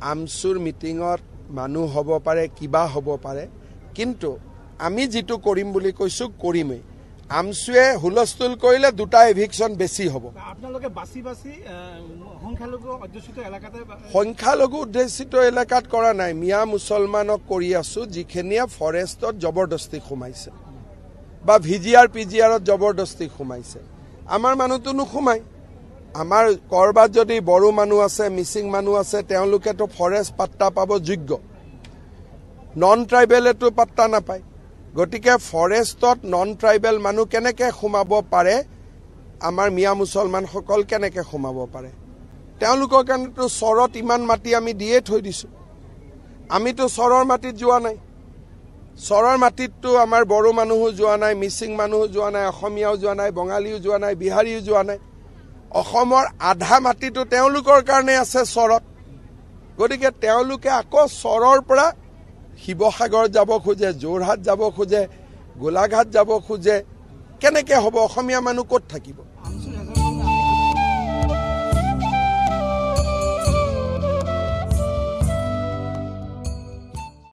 আমচুৰ মিটিঙত মানুহ হ'ব পাৰে কিবা হ'ব পাৰে কিন্তু আমি যেটো কৰিম বুলি কৈছো কৰিমেই আমচুৱে হুলস্থুল কৰিলে দুটা এভিকশন বেছি হ'ব আপোনালোকে বাছি বাছি সংখ্যালঘু উদ্দেশিত এলেকাত কৰা নাই মিয়া মুছলমানক কৰি আছো যিখেনিয়া ফৰেষ্টত জবৰদস্তি খুমাইছে বা ভিজিআৰ পিজিআৰত জবৰদস্তি খুমাইছে আমাৰ মানুহটো নুখুমাই আমাৰ কৰবাত যদি বড়ো মানুহ আছে মিচিং মানুহ আছে তেওঁলোকেতো ফৰেষ্ট পাত্তা পাব যোগ্য নন ট্ৰাইবেলেটো পাত্তা নাপায় গতিকে ফৰেষ্টত নন ট্ৰাইবেল মানুহ কেনেকৈ খুমাব পাৰে আমাৰ মিয়া মুছলমান সকল কেনেকৈ খুমাব পাৰে তেওঁলোকৰ কাৰণেতো চৰত ইমান মাটি আমি দিয়ে থৈ দিছো আমিতো চৰৰ মাটিত যোৱা নাই চৰৰ মাটিততো আমাৰ বড়ো মানুহো যোৱা নাই মিচিং মানুহো যোৱা নাই অসমীয়াও যোৱা নাই বঙালীও যোৱা নাই বিহাৰীও যোৱা নাই অসমৰ আধা মাটিটো তেওঁলোকৰ কাৰণে আছে চৰত গতিকে তেওঁলোকে আকৌ চৰৰ পৰা শিৱসাগৰ যাব খোজে যোৰহাট যাব খোজে গোলাঘাট যাব খোজে কেনেকৈ হ'ব অসমীয়া মানুহ ক'ত থাকিব